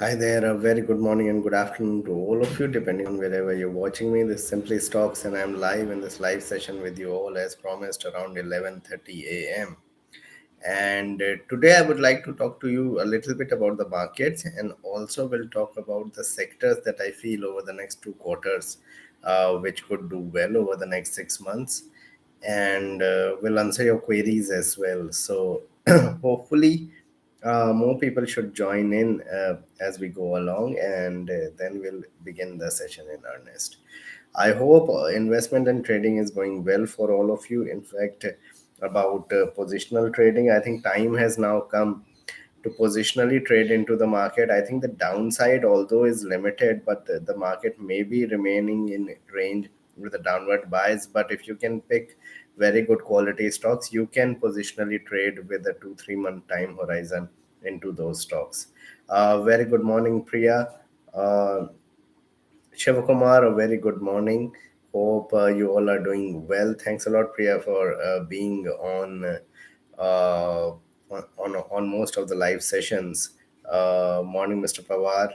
Hi there, a very good morning and good afternoon to all of you, depending on wherever you're watching me. This simply Stocks, and I'm live in this live session with you all as promised around 11:30 a.m. And today I would like to talk to you a little bit about the markets, and also will talk about the sectors that I feel over the next 2 quarters, which could do well over the next 6 months, and will answer your queries as well. So hopefully more people should join in as we go along, and then we'll begin the session in earnest. I hope investment and trading is going well for all of you. In fact, about positional trading, I think time has now come to positionally trade into the market. I think the downside, although is limited, but the market may be remaining in range with a downward bias. But if you can pick very good quality stocks, you can positionally trade with a 2 3 month time horizon into those stocks. Very good morning, Priya. Uh, Shivakumar, a very good morning. Hope you all are doing well. Thanks a lot, Priya, for being on most of the live sessions. Morning, Mr. Pawar.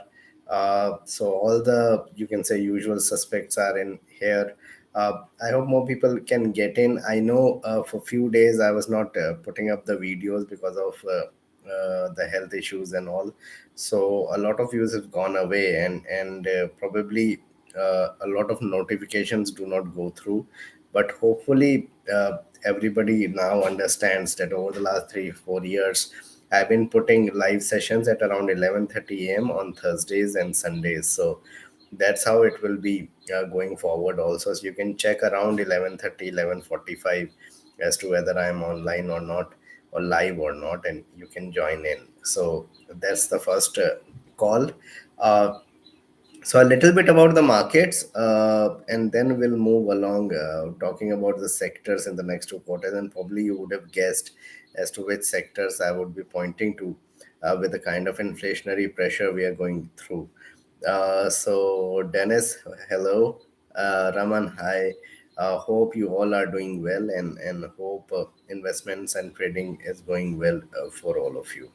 So all the, you can say, usual suspects are in here. I hope more people can get in. I know for few days I was not putting up the videos because of the health issues and all. So a lot of views have gone away, and probably a lot of notifications do not go through. But hopefully everybody now understands that over the last 3 4 years I've been putting live sessions at around 11:30 a.m. on Thursdays and Sundays. So that's how it will be going forward also. So you can check around 11:30, 11:45 as to whether I'm online or not, or live or not, and you can join in. So that's the first call. uh, so a little bit about the markets, and then we'll move along talking about the sectors in the next 2 quarters. And probably you would have guessed as to which sectors I would be pointing to with the kind of inflationary pressure we are going through. So Dennis, hello. Raman, hi. Hope you all are doing well, and hope investments and trading is going well for all of you.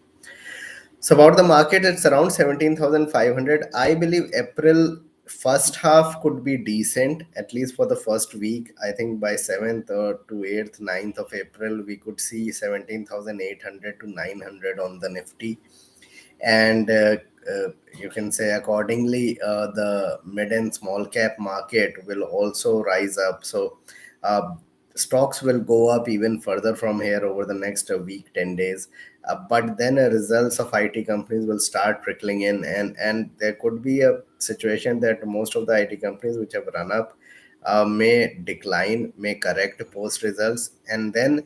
So about the market, it's around 17,500. I believe April first half could be decent, at least for the first week. I think by 7th or to 8th, 9th of April, we could see 17,800 to 900 on the Nifty. And you can say accordingly, the mid and small cap market will also rise up. So uh, stocks will go up even further from here over the next week, 10 days. But then results of IT companies will start trickling in, and there could be a situation that most of the IT companies which have run up may decline, may correct post results. And then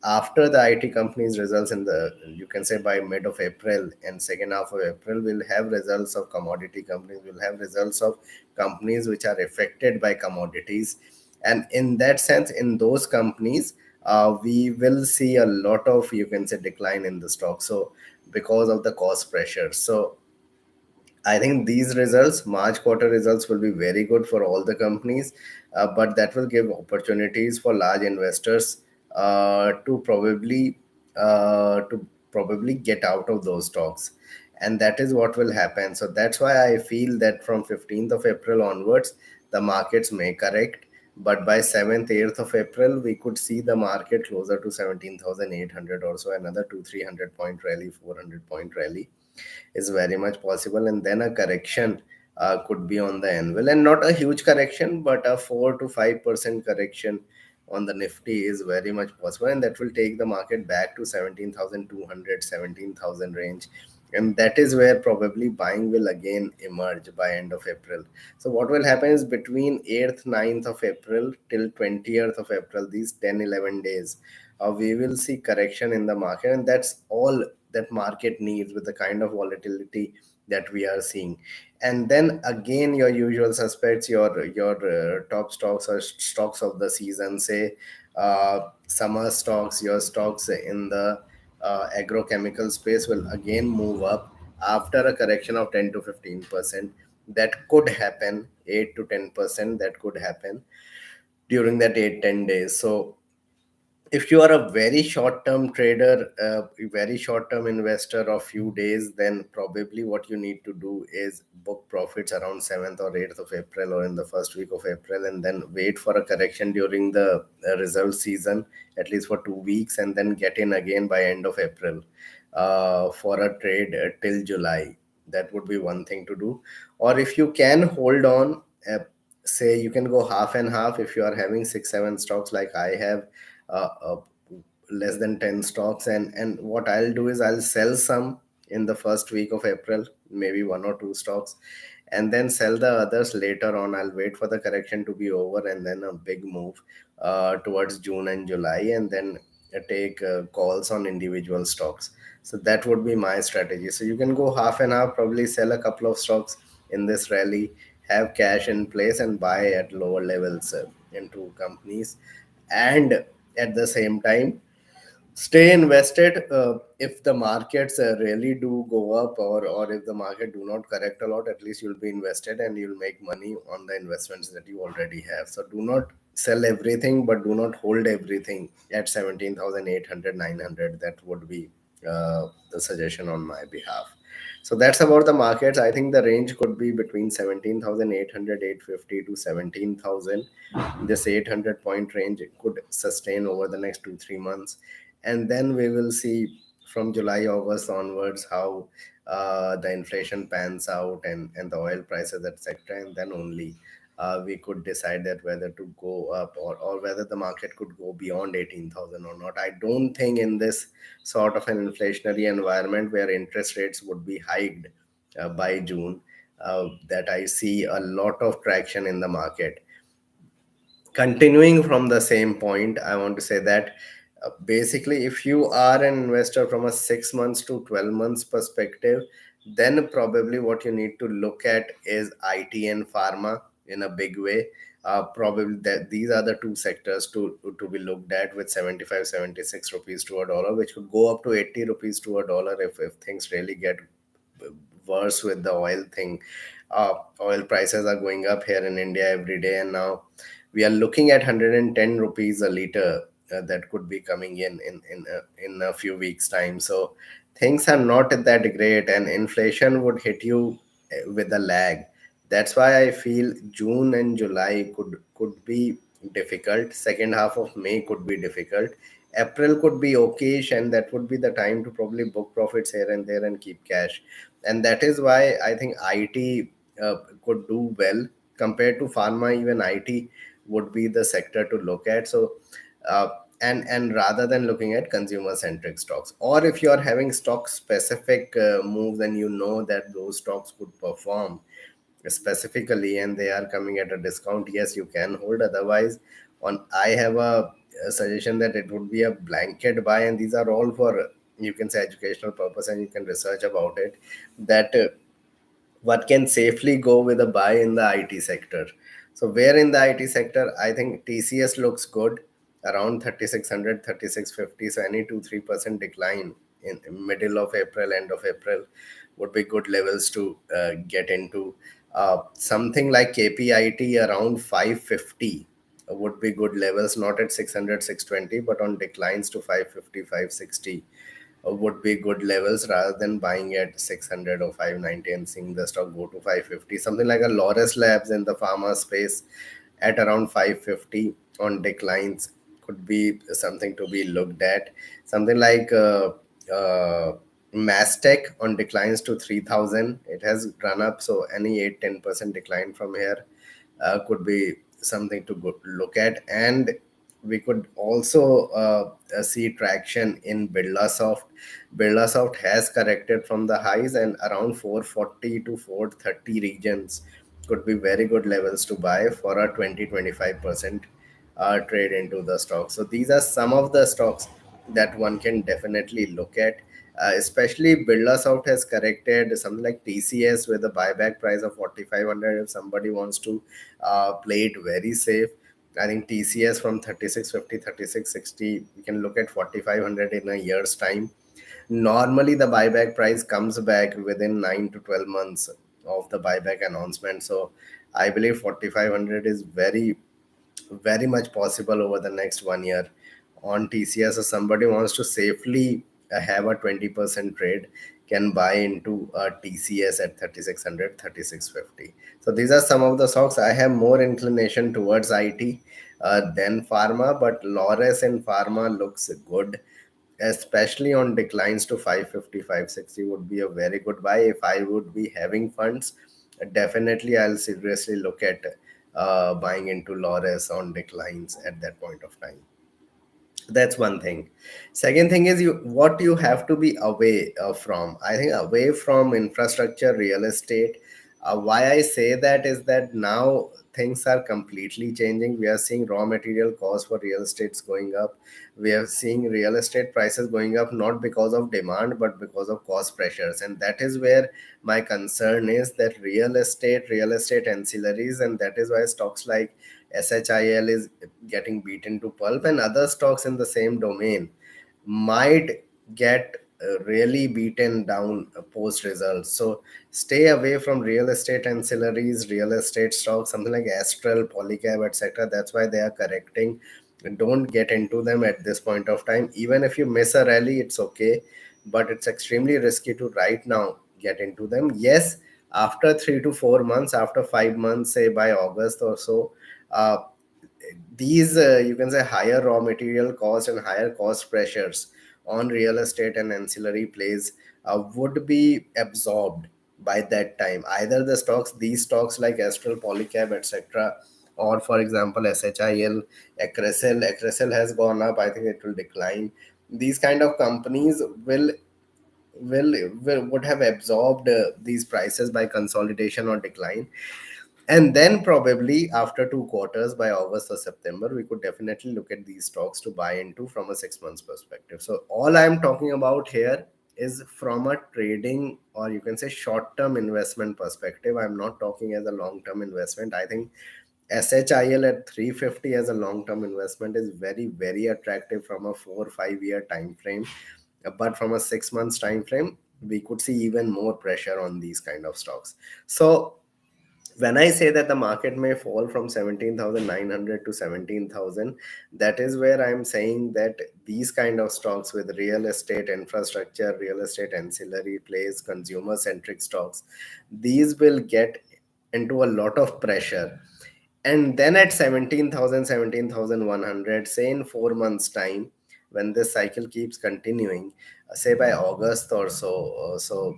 after the IT companies results in the, you can say, by mid of April and second half of April, we'll have results of commodity companies, we'll have results of companies which are affected by commodities. And in that sense, in those companies, we will see a lot of, you can say, decline in the stock. So because of the cost pressure. So I think these results, March quarter results, will be very good for all the companies, but that will give opportunities for large investors to probably get out of those stocks, and that is what will happen. So that's why I feel that from 15th of April onwards, the markets may correct, but by 7th, 8th of April, we could see the market closer to 17,800 or so, another 2 300 point rally, 400 point rally is very much possible, and then a correction could be on the anvil, and not a huge correction, but a 4 to 5% correction on the Nifty is very much possible, and that will take the market back to 17,200, 17,000 range. And that is where probably buying will again emerge by end of April. So what will happen is between 8th, 9th of April till 20th of April, these 10 11 days, we will see correction in the market, and that's all that market needs with the kind of volatility that we are seeing. And then again, your usual suspects, your top stocks or stocks of the season, say summer stocks, your stocks in the agrochemical space will again move up after a correction of 10 to 15%. That could happen, 8 to 10%, that could happen during that 8 10 days. So If you are a very short term trader, very short term investor of few days, then probably what you need to do is book profits around 7th or 8th of April or in the first week of April, and then wait for a correction during the result season, at least for 2 weeks, and then get in again by end of April for a trade till July. That would be one thing to do. Or if you can hold on, say you can go half and half. If you are having 6 7 stocks like I have, uh, less than 10 stocks, and what I'll do is I'll sell some in the first week of April, maybe 1 or 2 stocks, and then sell the others later on. I'll wait for the correction to be over and then a big move towards June and July, and then take calls on individual stocks. So that would be my strategy. So you can go half and half, probably sell a couple of stocks in this rally, have cash in place, and buy at lower levels into companies, and at the same time stay invested. If the markets really do go up, or if the market do not correct a lot, at least you'll be invested and you'll make money on the investments that you already have. So do not sell everything, but do not hold everything at 17,800, 900. That would be the suggestion on my behalf. So that's about the markets. I think the range could be between 17,800, 850 to 17,000. This 800 point range could sustain over the next 2 3 months, and then we will see from July August onwards how the inflation pans out, and the oil prices, etc., and then only we could decide that whether to go up, or whether the market could go beyond 18,000 or not. I don't think in this sort of an inflationary environment where interest rates would be hiked by June, that I see a lot of traction in the market. Continuing from the same point, I want to say that basically, if you are an investor from a 6 months to 12 months perspective, then probably what you need to look at is IT and pharma in a big way. Probably that these are the two sectors to be looked at, with 75 76 rupees to a dollar, which could go up to 80 rupees to a dollar if things really get worse with the oil thing. Oil prices are going up here in India every day, and now we are looking at 110 rupees a liter that could be coming in a few weeks time. So things are not that great, and inflation would hit you with a lag. That's why I feel June and July could be difficult. Second half of May could be difficult. April could be okayish, and that would be the time to probably book profits here and there and keep cash. And that is why I think IT could do well compared to pharma. Even IT would be the sector to look at. So uh, and rather than looking at consumer centric stocks, or if you are having stock specific moves and you know that those stocks could perform specifically and they are coming at a discount, yes, you can hold. Otherwise, on I have a suggestion that it would be a blanket buy, and these are all for, you can say, educational purpose, and you can research about it, that what can safely go with a buy in the IT sector. So where in the IT sector, I think TCS looks good around 3600, 3650. So any 2 3% decline in middle of April, end of April, would be good levels to get into. Something like KPIT around 550 would be good levels, not at 600 620, but on declines to 550 560 would be good levels, rather than buying at 600 or 590 and seeing the stock go to 550. Something like a Loris Labs in the pharma space at around 550 on declines could be something to be looked at. Something like Mastech on declines to 3000. It has run up, so any 8 10% decline from here could be something to look at. And we could also see traction in Birlasoft. Birlasoft has corrected from the highs, and around 440 to 430 regions could be very good levels to buy for a 20 25% trade into the stock. So these are some of the stocks that one can definitely look at. Especially Birlasoft has corrected, something like TCS with a buyback price of 4500. If somebody wants to play it very safe, I think TCS from 3650, 3660, you can look at 4500 in a year's time. Normally, the buyback price comes back within 9 to 12 months of the buyback announcement. So I believe 4500 is very much possible over the next 1 year on TCS, or somebody wants to safely have a 20% trade, can buy into TCS at 3600, 3650. So these are some of the stocks. I have more inclination towards IT than pharma, but Lores in pharma looks good, especially on declines to 550, 560 would be a very good buy. If I would be having funds, definitely I'll seriously look at buying into Lores on declines at that point of time. That's one thing. Second thing is, you what you have to be away from, I think, away from infrastructure, real estate. Why I say that is that now things are completely changing. We are seeing raw material costs for real estates going up. We are seeing real estate prices going up, not because of demand but because of cost pressures, and that is where my concern is, that real estate ancillaries, and that is why stocks like SHIL is getting beaten to pulp, and other stocks in the same domain might get really beaten down post results. So stay away from real estate ancillaries, real estate stocks, something like Astral, Polycab, etc. That's why they are correcting. Don't get into them at this point of time. Even if you miss a rally, it's okay, but it's extremely risky to right now get into them. Yes, after 3 to 4 months, after 5 months, say by August or so, uh, these you can say higher raw material cost and higher cost pressures on real estate and ancillary plays would be absorbed by that time. Either the stocks, these stocks like Astral, Polycab, etc., or for example SHIL, Ecresel has gone up. I think it will decline. These kind of companies will would have absorbed these prices by consolidation or decline, and then probably after 2 quarters, by August or September, we could definitely look at these stocks to buy into from a 6 months perspective. So all I'm talking about here is from a trading, or you can say short term investment perspective. I'm not talking as a long term investment. I think SHIL at 350 as a long term investment is very, very attractive from a 4 or 5 year time frame. But from a 6 months time frame, we could see even more pressure on these kind of stocks. So when I say that the market may fall from 17,900 to 17,000, that is where I'm saying that these kind of stocks with real estate, infrastructure, real estate ancillary plays, consumer centric stocks, these will get into a lot of pressure. And then at 17,000, 17,100, say in 4 months' time, when this cycle keeps continuing, say by August or so,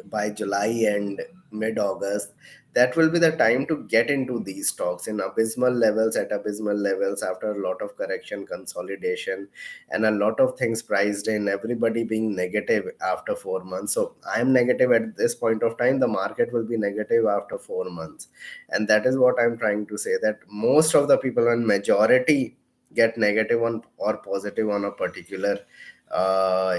by July and mid August, that will be the time to get into these stocks in abysmal levels, at abysmal levels, after a lot of correction, consolidation, and a lot of things priced in, everybody being negative after 4 months. So I'm negative at this point of time, the market will be negative after 4 months. And that is what I'm trying to say, that most of the people, and majority, get negative on or positive on a particular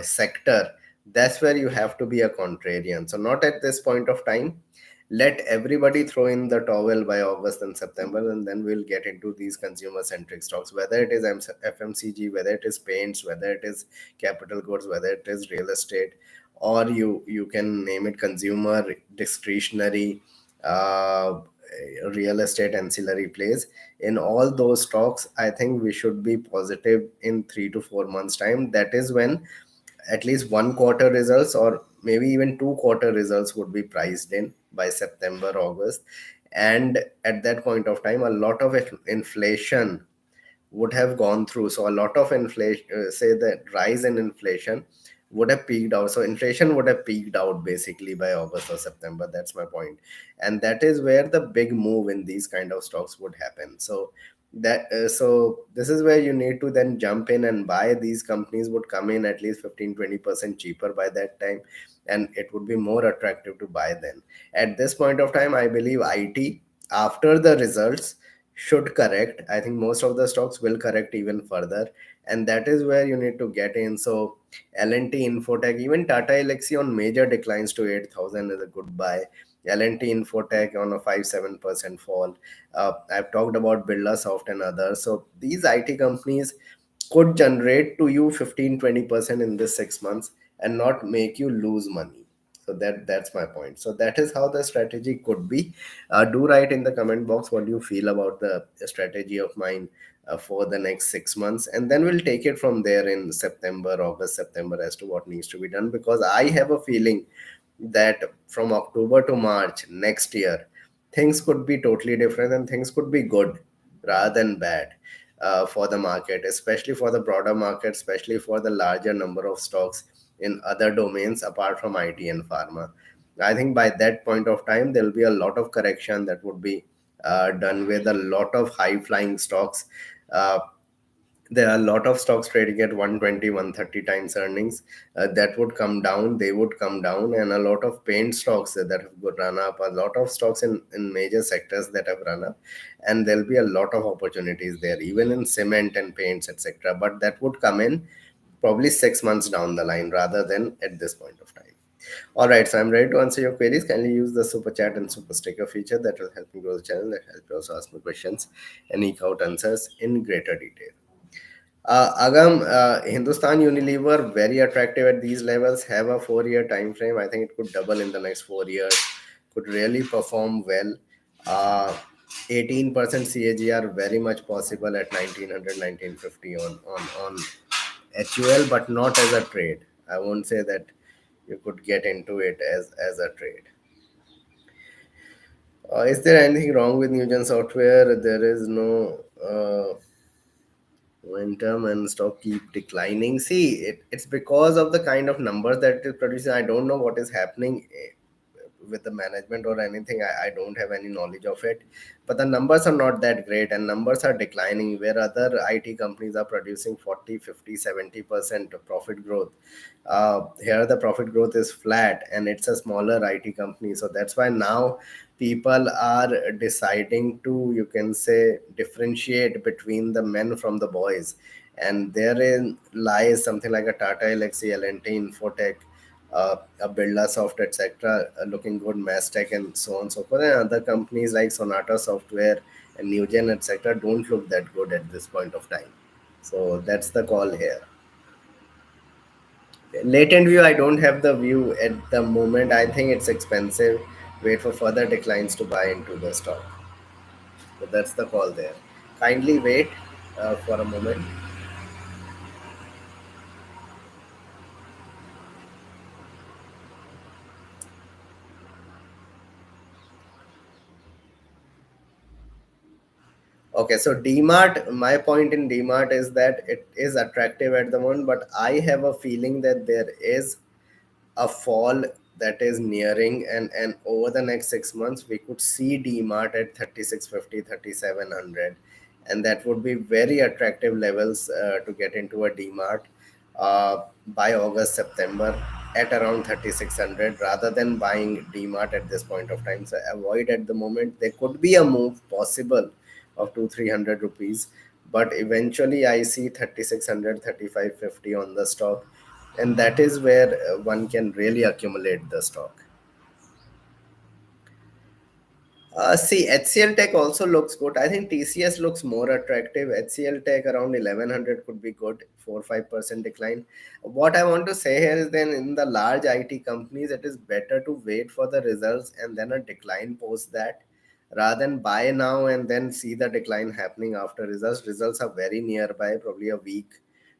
sector, that's where you have to be a contrarian. So not at this point of time. Let everybody throw in the towel by August and September, and then we'll get into these consumer centric stocks, whether it is FMCG, whether it is paints, whether it is capital goods, whether it is real estate, or you can name it consumer discretionary, uh, real estate ancillary plays. In all those stocks, I think we should be positive in 3 to 4 months time. That is when at least 1 quarter results, or maybe even 2 quarter results, would be priced in by September, August. And at that point of time, a lot of inflation would have gone through. So a lot of inflation, say the rise in inflation would have peaked out. So inflation would have peaked out basically by August or September. That's my point. And that is where the big move in these kind of stocks would happen. So so this is where you need to then jump in and buy. These companies would come in at least 15-20% cheaper by that time, and it would be more attractive to buy then. At this point of time, I believe IT, after the results, should correct. I think most of the stocks will correct even further, and that is where you need to get in. So L&T, Infotech, even Tata Elxsi on major declines to 8,000 is a good buy. L&T Infotech on a 5-7% fall. I've talked about Birlasoft and others. So these IT companies could generate to you 15-20% in this 6 months and not make you lose money. So that's my point. So that is how the strategy could be. Do write in the comment box what you feel about the strategy of mine for the next 6 months, and then we'll take it from there in September, August, September, as to what needs to be done, because I have a feeling that from October to March next year, things could be totally different and things could be good rather than bad for the market, especially for the broader market, especially for the larger number of stocks in other domains apart from IT and pharma. I think by that point of time, there will be a lot of correction that would be done with a lot of high flying stocks. Uh, there are a lot of stocks trading at 120, 130 times earnings that would come down, they would come down, and a lot of paint stocks that have got run up, a lot of stocks in major sectors that have run up, and there'll be a lot of opportunities there, even in cement and paints, etc. But that would come in probably 6 months down the line rather than at this point of time. All right, so I'm ready to answer your queries. Kindly use the super chat and super sticker feature that will help me grow the channel, that help you also ask me questions and eke out answers in greater detail. Agam, Hindustan Unilever, very attractive at these levels, have a 4 year time frame. I think it could double in the next 4 years, could really perform well. Uh, 18% CAGR, very much possible at 1900, 1950 on HUL, but not as a trade. I won't say that you could get into it as a trade. Is there anything wrong with Newgen software? There is no. Momentum and stock keep declining. See, it's because of the kind of numbers that it is producing. I don't know what is happening with the management or anything. I don't have any knowledge of it, but the numbers are not that great and numbers are declining where other IT companies are producing 40, 50, 70% profit growth. Here the profit growth is flat and it's a smaller IT company, so that's why now people are deciding to, you can say, differentiate between the men from the boys, and therein lies something like a Tata Elxsi, L&T, Infotech, a Birla Soft, etc., looking good, Mastech, and so on and so forth. And other companies like Sonata Software and Newgen, etc., don't look that good at this point of time. So that's the call here. Latent view, I don't have the view at the moment. I think it's expensive. Wait for further declines to buy into the stock. So that's the call there. Kindly wait for a moment. Okay, so DMart, my point in DMart is that it is attractive at the moment, but I have a feeling that there is a fall that is nearing, and over the next 6 months we could see DMart at 3650, 3700, and that would be very attractive levels to get into a DMart by August, September at around 3600 rather than buying DMart at this point of time. So avoid at the moment. There could be a move possible of 2 300 rupees, but eventually I see 3600, 3550 on the stock, and that is where one can really accumulate the stock. See, HCL Tech also looks good. I think TCS looks more attractive. HCL Tech around 1100 could be good, 4 5% decline. What I want to say here is then in the large IT companies, it is better to wait for the results and then a decline post that rather than buy now and then see the decline happening after results. Results are very nearby, probably a week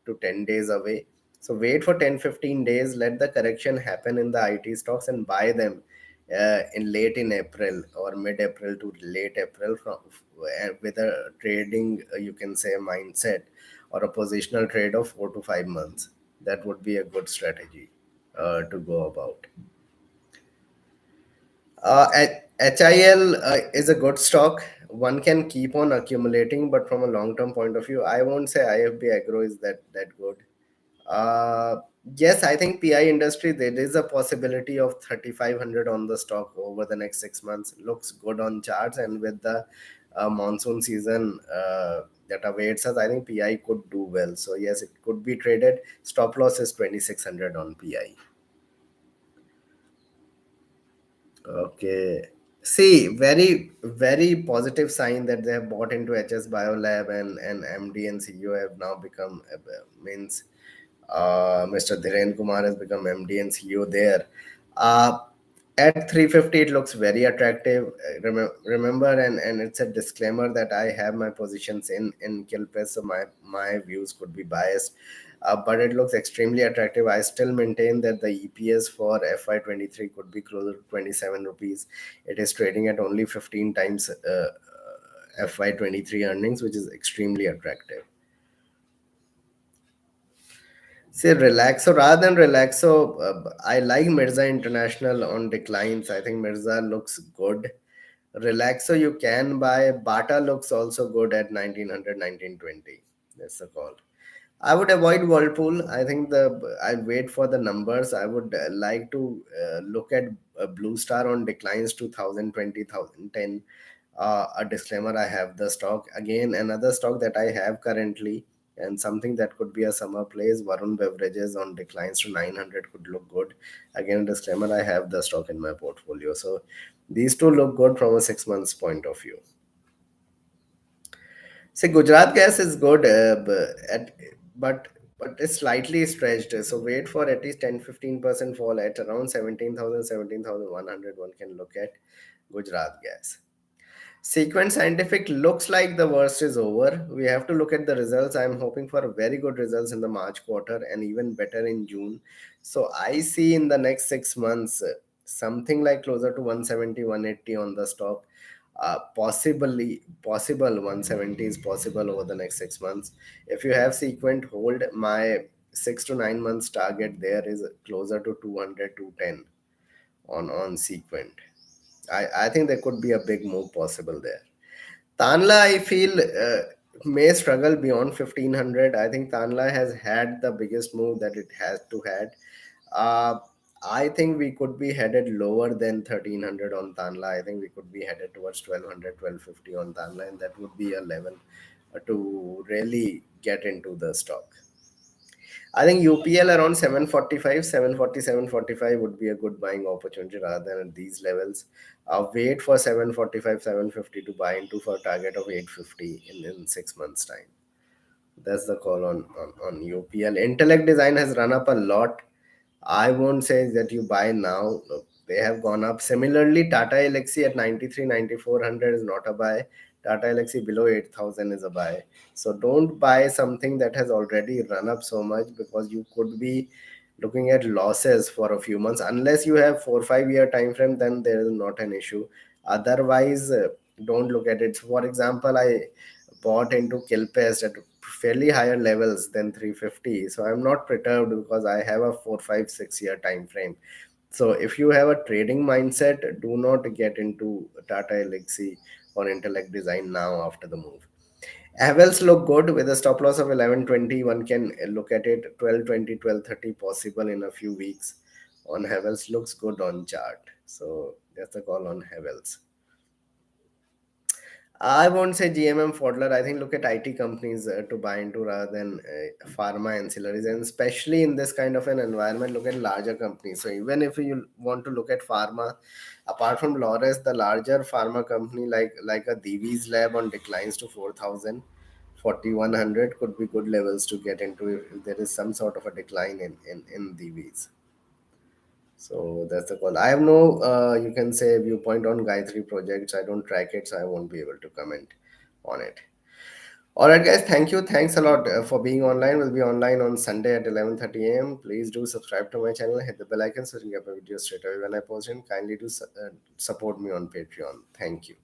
to 10 days away. So wait for 10 15 days, let the correction happen in the IT stocks and buy them in late in April or mid April to late April from with a trading you can say mindset or a positional trade of 4 to 5 months. That would be a good strategy to go about. HIL is a good stock. One can keep on accumulating, but from a long term point of view, I won't say IFB Agro is that good. Uh, yes, I think PI industry, there is a possibility of 3500 on the stock over the next 6 months. Looks good on charts, and with the monsoon season that awaits us, I think PI could do well. So, yes, it could be traded. Stop loss is 2600 on PI. Okay. See, very positive sign that they have bought into HS Biolab, and MD and CEO have now become means Mr. Dhiren Kumar has become MD and CEO there. Uh, At 350 it looks very attractive. Remember, and it's a disclaimer that I have my positions in Kilpes, so my views could be biased, but it looks extremely attractive. I still maintain that the EPS for FY23 could be closer to 27 rupees. It is trading at only 15 times FY23 earnings, which is extremely attractive. Say Relaxo, rather than Relaxo, I like Mirza International on declines. I think Mirza looks good. Relaxo you can buy. Bata looks also good at 1900, 1920. That's the call. I would avoid Whirlpool. I think I wait for the numbers. I would like to look at Blue Star on declines to 1020, a disclaimer, I have the stock. Again, another stock that I have currently, and something that could be a summer plays, Varun Beverages on declines to 900 could look good. Again, disclaimer, I have the stock in my portfolio. So these two look good from a 6 months point of view. See, Gujarat gas is good, but but it's slightly stretched. So wait for at least 10-15% fall at around 17,000, 17,100. One can look at Gujarat gas. Sequent Scientific looks like the worst is over. We have to look at the results. I'm hoping for very good results in the March quarter and even better in June. So I see in the next 6 months something like closer to 170, 180 on the stock. Possible 170 is possible over the next 6 months. If you have Sequent, hold. My 6 to 9 months target there is closer to 200, 210 on Sequent. I think there could be a big move possible there. Tanla, I feel, may struggle beyond 1500. I think Tanla has had the biggest move that it has to had. Uh, I think we could be headed lower than 1300 on Tanla. I think we could be headed towards 1200, 1250 on Tanla, and that would be a level to really get into the stock. I think UPL around 745, 740, 745 would be a good buying opportunity rather than at these levels. Wait for 745, 750 to buy into for a target of 850 in 6 months' time. That's the call on UPL. Intellect Design has run up a lot. I won't say that you buy now. They have gone up. Similarly, Tata Elxsi at 93, 9400 is not a buy. Tata Elxsi below 8000 is a buy. So don't buy something that has already run up so much, because you could be looking at losses for a few months. Unless you have 4 5 year time frame, then there is not an issue. Otherwise, don't look at it. For example, I bought into Kilpest at fairly higher levels than 350. So I'm not perturbed because I have a 4 5 6 year time frame. So if you have a trading mindset, do not get into Tata Elxsi or Intellect Design now after the move. Havels look good with a stop loss of 1120. One can look at it 1220, 1230 possible in a few weeks. On Havels looks good on chart. So that's the call on Havels. I won't say GMM Fodler. I think look at IT companies to buy into rather than pharma ancillaries, and especially in this kind of an environment, look at larger companies. So even if you want to look at pharma, apart from Lawrence, the larger pharma company like a Divi's Lab on declines to 4,000, 4,100 could be good levels to get into if there is some sort of a decline in Divi's. So that's the call. I have no, you can say, viewpoint on Gayatri projects. I don't track it, so I won't be able to comment on it. All right, guys. Thank you. Thanks a lot for being online. We'll be online on Sunday at 11:30 a.m. Please do subscribe to my channel. Hit the bell icon so you can get my videos straight away when I post it. Kindly do support me on Patreon. Thank you.